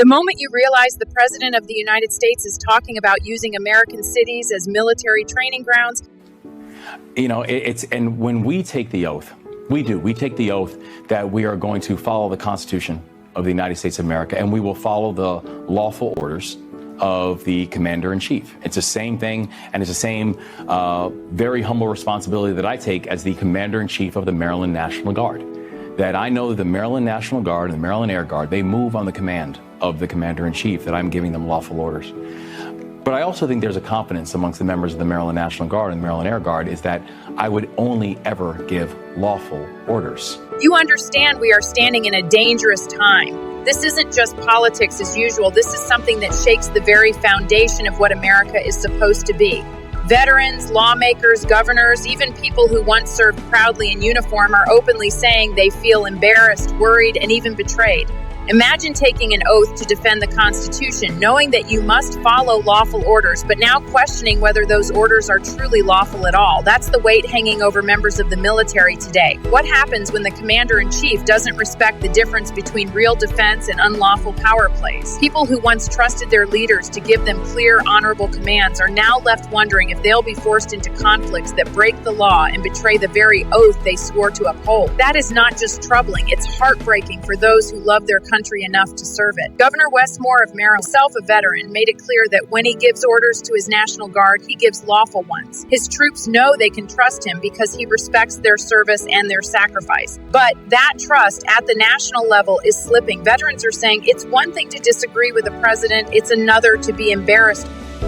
The moment you realize the President of the United States is talking about using American cities as military training grounds. And when we take the oath, we take the oath that we are going to follow the Constitution of the United States of America, and we will follow the lawful orders of the Commander-in-Chief. It's the same thing, and it's the same very humble responsibility that I take as the Commander-in-Chief of the Maryland National Guard. That I know that the Maryland National Guard and the Maryland Air Guard, they move on the command of the Commander-in-Chief, that I'm giving them lawful orders. But I also think there's a confidence amongst the members of the Maryland National Guard and the Maryland Air Guard is that I would only ever give lawful orders. You understand we are standing in a dangerous time. This isn't just politics as usual. This is something that shakes the very foundation of what America is supposed to be. Veterans, lawmakers, governors, even people who once served proudly in uniform are openly saying they feel embarrassed, worried, and even betrayed. Imagine taking an oath to defend the Constitution, knowing that you must follow lawful orders, but now questioning whether those orders are truly lawful at all. That's the weight hanging over members of the military today. What happens when the Commander-in-Chief doesn't respect the difference between real defense and unlawful power plays? People who once trusted their leaders to give them clear, honorable commands are now left wondering if they'll be forced into conflicts that break the law and betray the very oath they swore to uphold. That is not just troubling, it's heartbreaking for those who love their country enough to serve it. Governor Wes Moore of Maryland, himself a veteran, made it clear that when he gives orders to his National Guard, he gives lawful ones. His troops know they can trust him because he respects their service and their sacrifice. But that trust at the national level is slipping. Veterans are saying it's one thing to disagree with the president, it's another to be embarrassed.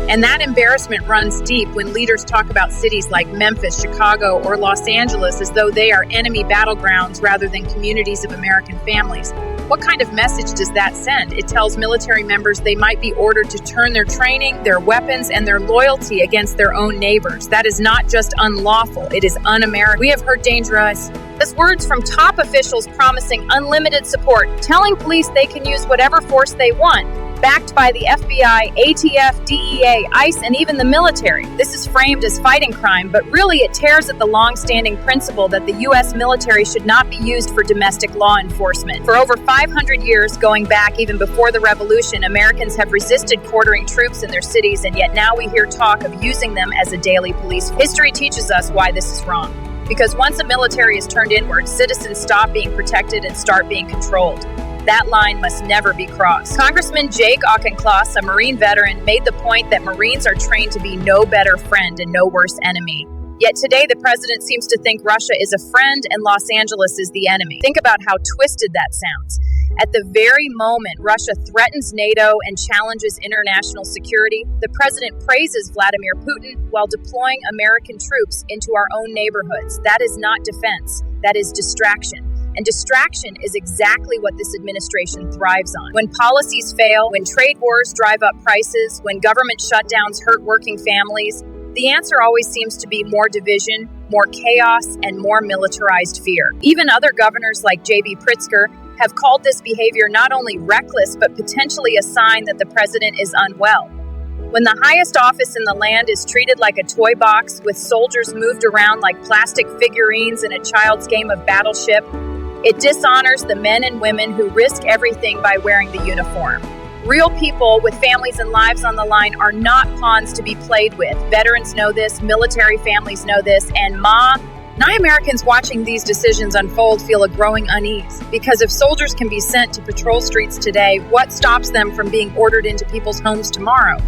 And that embarrassment runs deep when leaders talk about cities like Memphis, Chicago, or Los Angeles as though they are enemy battlegrounds rather than communities of American families. What kind of message does that send? It tells military members they might be ordered to turn their training, their weapons, and their loyalty against their own neighbors. That is not just unlawful, it is un-American. We have heard dangerous words from top officials promising unlimited support, telling police they can use whatever force they want, backed by the FBI, ATF, DEA, ICE, and even the military. This is framed as fighting crime, but really it tears at the long-standing principle that the U.S. military should not be used for domestic law enforcement. For over 500 years, going back even before the Revolution, Americans have resisted quartering troops in their cities, and yet now we hear talk of using them as a daily police. History teaches us why this is wrong. Because once a military is turned inward, citizens stop being protected and start being controlled. That line must never be crossed. Congressman Jake Auchincloss, a Marine veteran, made the point that Marines are trained to be no better friend and no worse enemy. Yet today, the president seems to think Russia is a friend and Los Angeles is the enemy. Think about how twisted that sounds. At the very moment Russia threatens NATO and challenges international security, the president praises Vladimir Putin while deploying American troops into our own neighborhoods. That is not defense. That is distraction. And distraction is exactly what this administration thrives on. When policies fail, when trade wars drive up prices, when government shutdowns hurt working families, the answer always seems to be more division, more chaos, and more militarized fear. Even other governors like J.B. Pritzker have called this behavior not only reckless, but potentially a sign that the president is unwell. When the highest office in the land is treated like a toy box with soldiers moved around like plastic figurines in a child's game of Battleship, it dishonors the men and women who risk everything by wearing the uniform. Real people with families and lives on the line are not pawns to be played with. Veterans know this, military families know this, and Americans watching these decisions unfold feel a growing unease. Because if soldiers can be sent to patrol streets today, what stops them from being ordered into people's homes tomorrow?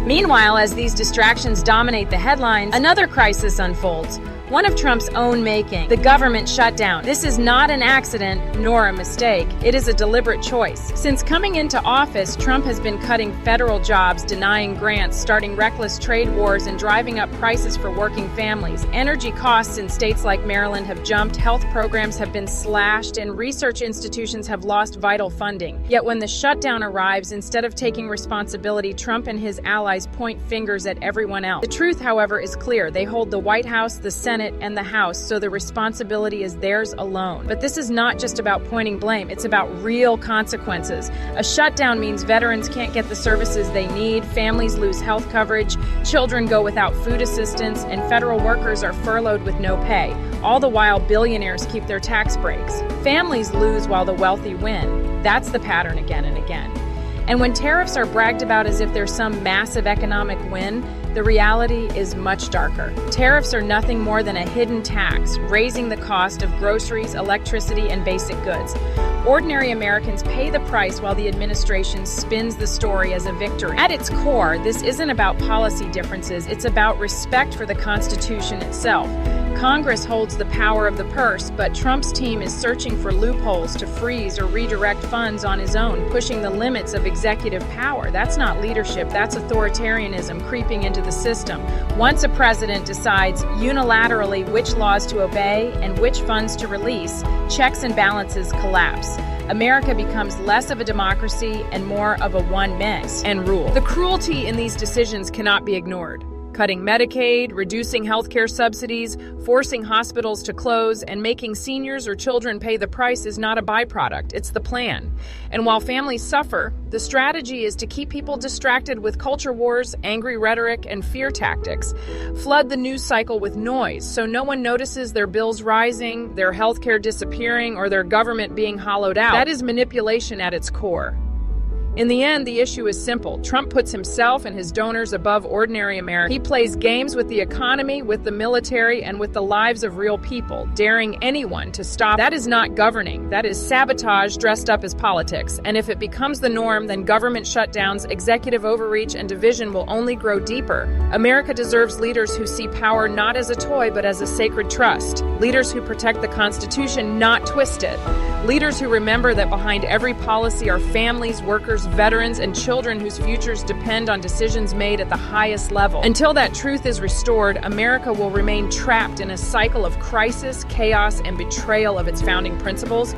Meanwhile, as these distractions dominate the headlines, another crisis unfolds. One of Trump's own making, the government shutdown. This is not an accident nor a mistake. It is a deliberate choice. Since coming into office, Trump has been cutting federal jobs, denying grants, starting reckless trade wars, and driving up prices for working families. Energy costs in states like Maryland have jumped, health programs have been slashed, and research institutions have lost vital funding. Yet when the shutdown arrives, instead of taking responsibility, Trump and his allies point fingers at everyone else. The truth, however, is clear. They hold the White House, the Senate, and the House, so the responsibility is theirs alone. But this is not just about pointing blame, it's about real consequences. A shutdown means veterans can't get the services they need, families lose health coverage, children go without food assistance, and federal workers are furloughed with no pay. All the while, billionaires keep their tax breaks. Families lose while the wealthy win. That's the pattern again and again. And when tariffs are bragged about as if they're some massive economic win, the reality is much darker. Tariffs are nothing more than a hidden tax, raising the cost of groceries, electricity, and basic goods. Ordinary Americans pay the price while the administration spins the story as a victory. At its core, this isn't about policy differences, it's about respect for the Constitution itself. Congress holds the power of the purse, but Trump's team is searching for loopholes to freeze or redirect funds on his own, pushing the limits of executive power. That's not leadership, that's authoritarianism creeping into the system. Once a president decides unilaterally which laws to obey and which funds to release, checks and balances collapse. America becomes less of a democracy and more of a one mix and rule. The cruelty in these decisions cannot be ignored. Cutting Medicaid, reducing healthcare subsidies, forcing hospitals to close, and making seniors or children pay the price is not a byproduct, it's the plan. And while families suffer, the strategy is to keep people distracted with culture wars, angry rhetoric, and fear tactics. Flood the news cycle with noise so no one notices their bills rising, their healthcare disappearing, or their government being hollowed out. That is manipulation at its core. In the end, the issue is simple. Trump puts himself and his donors above ordinary Americans. He plays games with the economy, with the military, and with the lives of real people, daring anyone to stop. That is not governing. That is sabotage dressed up as politics. And if it becomes the norm, then government shutdowns, executive overreach, and division will only grow deeper. America deserves leaders who see power not as a toy, but as a sacred trust. Leaders who protect the Constitution, not twist it. Leaders who remember that behind every policy are families, workers, veterans, and children whose futures depend on decisions made at the highest level. Until that truth is restored, America will remain trapped in a cycle of crisis, chaos, and betrayal of its founding principles.